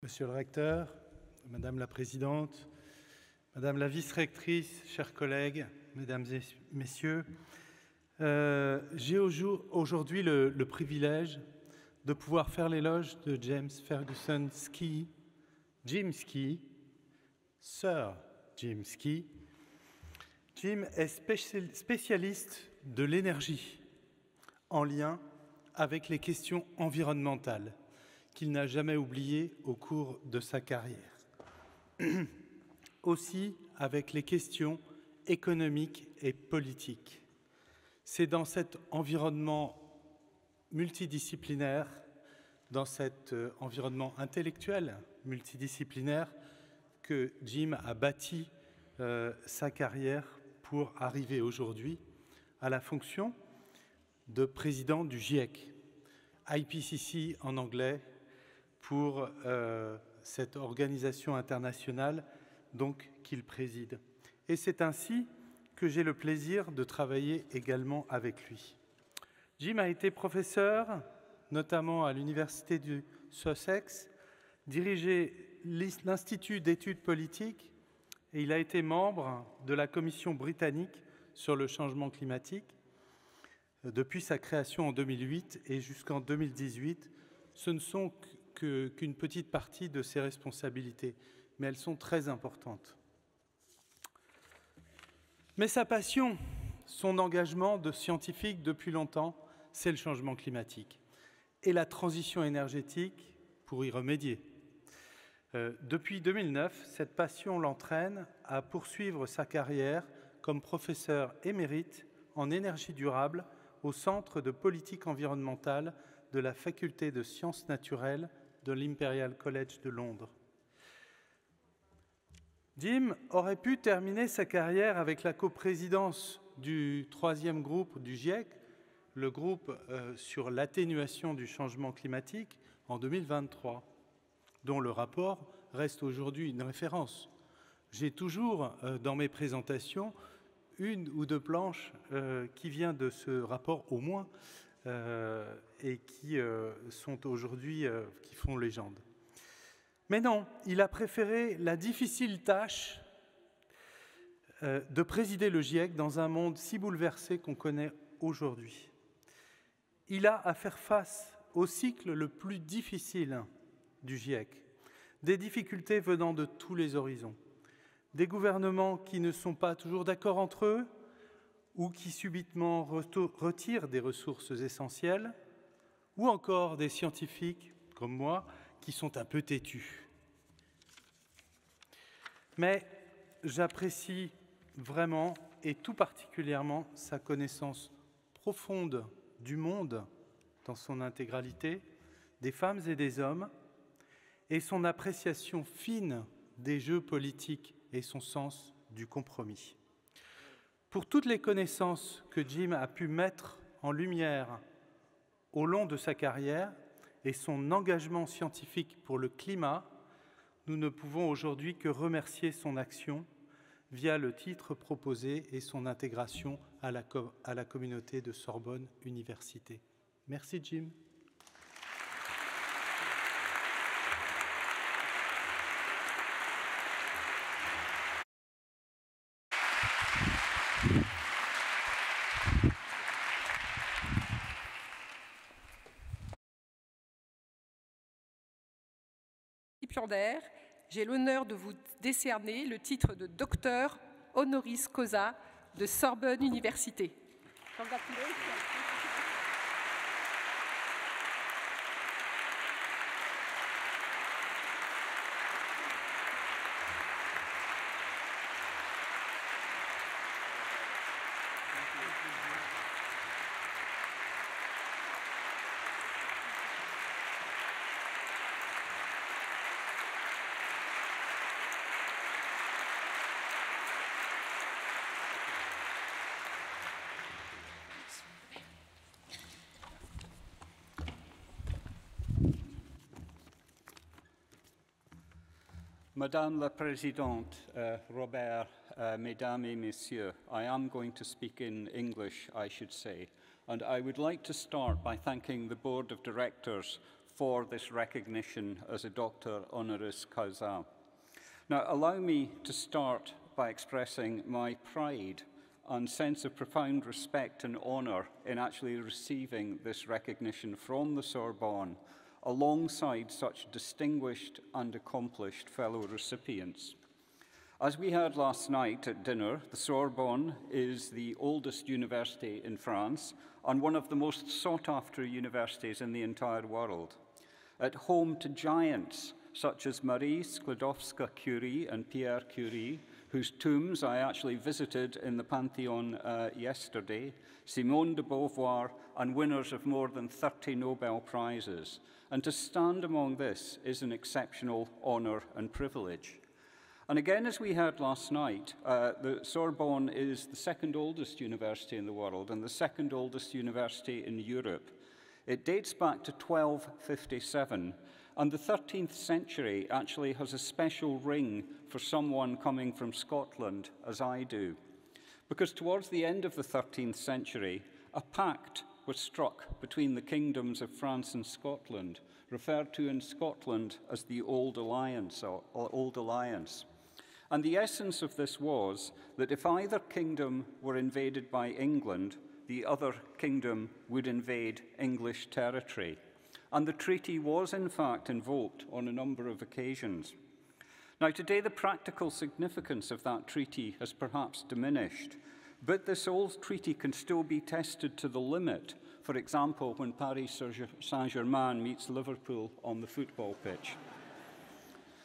Monsieur le recteur, Madame la présidente, Madame la vice-rectrice, chers collègues, Mesdames et Messieurs, j'ai aujourd'hui le privilège de pouvoir faire l'éloge de James Ferguson Skea, Jim Skea, Sir Jim Skea. Jim est spécialiste de l'énergie en lien avec les questions environnementales qu'il n'a jamais oubliées au cours de sa carrière. Aussi avec les questions économiques et politiques. C'est dans cet environnement multidisciplinaire, dans cet environnement intellectuel multidisciplinaire que Jim a bâti sa carrière pour arriver aujourd'hui à la fonction de président du GIEC, IPCC en anglais, pour cette organisation internationale donc qu'il préside. Et c'est ainsi que j'ai le plaisir de travailler également avec lui. Jim a été professeur, notamment à l'université du Sussex, dirigé l'Institut d'études politiques et il a été membre de la Commission britannique sur le changement climatique depuis sa création en 2008 et jusqu'en 2018. Ce ne sont qu'une petite partie de ses responsabilités, mais elles sont très importantes. Mais sa passion, son engagement de scientifique depuis longtemps, c'est le changement climatique et la transition énergétique pour y remédier. Depuis 2009, cette passion l'entraîne à poursuivre sa carrière comme professeur émérite en énergie durable au Centre de politique environnementale de la Faculté de sciences naturelles de l'Imperial College de Londres. Jim aurait pu terminer sa carrière avec la coprésidence du troisième groupe du GIEC, le groupe sur l'atténuation du changement climatique, en 2023, dont le rapport reste aujourd'hui une référence. J'ai toujours, dans mes présentations, une ou deux planches qui viennent de ce rapport au moins, et qui sont aujourd'hui, qui font légende. Mais non, il a préféré la difficile tâche de présider le GIEC dans un monde si bouleversé qu'on connaît aujourd'hui. Il a à faire face au cycle le plus difficile du GIEC, des difficultés venant de tous les horizons, des gouvernements qui ne sont pas toujours d'accord entre eux ou qui subitement retirent des ressources essentielles, ou encore des scientifiques, comme moi, qui sont un peu têtus. Mais j'apprécie vraiment et tout particulièrement sa connaissance profonde du monde dans son intégralité, des femmes et des hommes, et son appréciation fine des jeux politiques et son sens du compromis. Pour toutes les connaissances que Jim a pu mettre en lumière au long de sa carrière et son engagement scientifique pour le climat, nous ne pouvons aujourd'hui que remercier son action via le titre proposé et son intégration à la communauté de Sorbonne Université. Merci Jim. J'ai l'honneur de vous décerner le titre de docteur honoris causa de Sorbonne Université. Madame la Présidente, Robert, Mesdames et Messieurs, I am going to speak in English, I should say, and I would like to start by thanking the Board of Directors for this recognition as a Doctor Honoris Causa. Now, allow me to start by expressing my pride and sense of profound respect and honour in actually receiving this recognition from the Sorbonne, alongside such distinguished and accomplished fellow recipients. As we heard last night at dinner, the Sorbonne is the oldest university in France and one of the most sought-after universities in the entire world. At home to giants such as Marie Sklodowska-Curie and Pierre Curie, whose tombs I actually visited in the Pantheon yesterday, Simone de Beauvoir, and winners of more than 30 Nobel Prizes. And to stand among this is an exceptional honour and privilege. And again, as we heard last night, the Sorbonne is the second oldest university in the world and the second oldest university in Europe. It dates back to 1257, and the 13th century actually has a special ring for someone coming from Scotland, as I do. Because towards the end of the 13th century, a pact was struck between the kingdoms of France and Scotland, referred to in Scotland as the Old Alliance, or Old Alliance. And the essence of this was that if either kingdom were invaded by England, the other kingdom would invade English territory. And the treaty was, in fact, invoked on a number of occasions. Now, today, the practical significance of that treaty has perhaps diminished, but this old treaty can still be tested to the limit. For example, when Paris Saint-Germain meets Liverpool on the football pitch.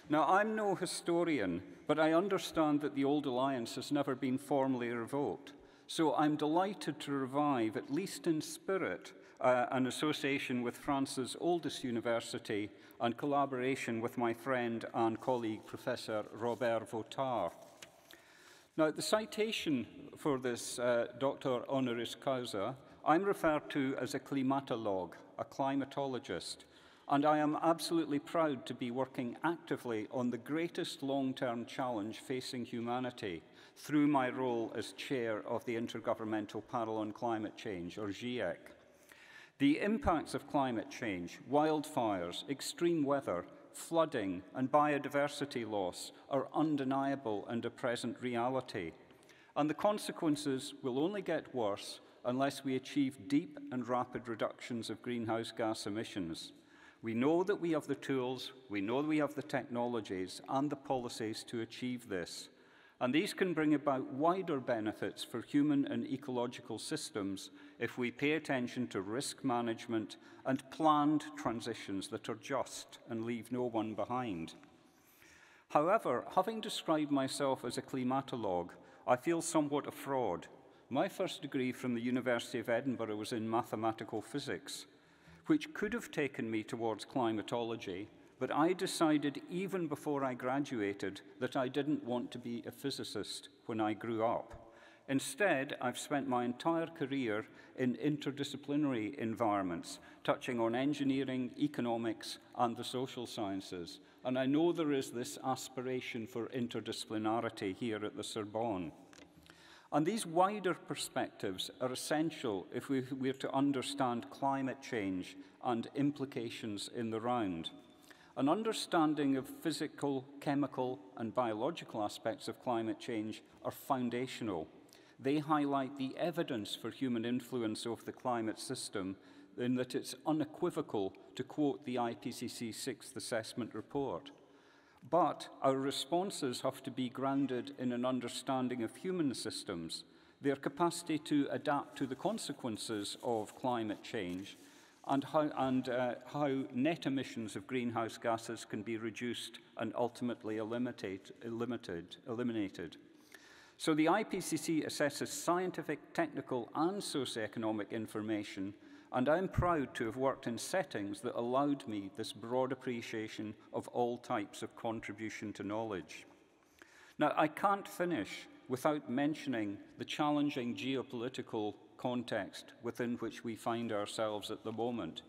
Now, I'm no historian, but I understand that the Old Alliance has never been formally revoked. So I'm delighted to revive, at least in spirit, an association with France's oldest university and collaboration with my friend and colleague, Professor Robert Vautard. Now, the citation for this Doctor Honoris Causa, I'm referred to as a climatologue, a climatologist, and I am absolutely proud to be working actively on the greatest long-term challenge facing humanity through my role as chair of the Intergovernmental Panel on Climate Change, or GIEC. The impacts of climate change, wildfires, extreme weather, flooding, and biodiversity loss are undeniable and a present reality. And the consequences will only get worse unless we achieve deep and rapid reductions of greenhouse gas emissions. We know that we have the tools, we know that we have the technologies and the policies to achieve this. And these can bring about wider benefits for human and ecological systems if we pay attention to risk management and planned transitions that are just and leave no one behind. However, having described myself as a climatologue, I feel somewhat a fraud. My first degree from the University of Edinburgh was in mathematical physics, which could have taken me towards climatology, but I decided even before I graduated that I didn't want to be a physicist when I grew up. Instead, I've spent my entire career in interdisciplinary environments, touching on engineering, economics, and the social sciences. And I know there is this aspiration for interdisciplinarity here at the Sorbonne. And these wider perspectives are essential if we're to understand climate change and implications in the round. An understanding of physical, chemical, and biological aspects of climate change are foundational. They highlight the evidence for human influence over the climate system in that it's unequivocal, to quote the IPCC 6th Assessment Report. But our responses have to be grounded in an understanding of human systems, their capacity to adapt to the consequences of climate change, and how net emissions of greenhouse gases can be reduced and ultimately eliminated. So the IPCC assesses scientific, technical, and socioeconomic information, and I'm proud to have worked in settings that allowed me this broad appreciation of all types of contribution to knowledge. Now, I can't finish without mentioning the challenging geopolitical context within which we find ourselves at the moment.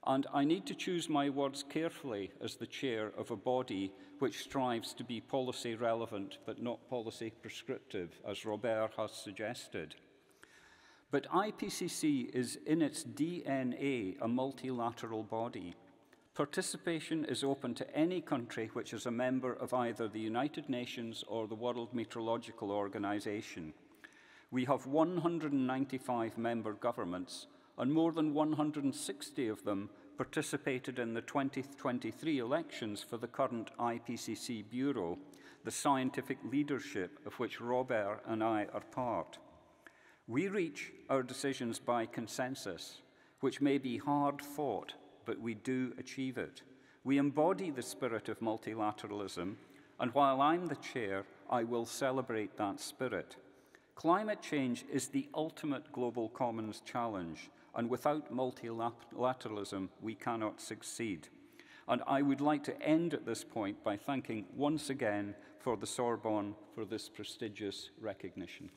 And I need to choose my words carefully as the chair of a body which strives to be policy relevant but not policy prescriptive, as Robert has suggested. But IPCC is in its DNA a multilateral body. Participation is open to any country which is a member of either the United Nations or the World Meteorological Organization. We have 195 member governments, and more than 160 of them participated in the 2023 elections for the current IPCC Bureau, the scientific leadership of which Robert and I are part. We reach our decisions by consensus, which may be hard-fought, but we do achieve it. We embody the spirit of multilateralism, and while I'm the chair, I will celebrate that spirit. Climate change is the ultimate global commons challenge, and without multilateralism, we cannot succeed. And I would like to end at this point by thanking once again for the Sorbonne for this prestigious recognition.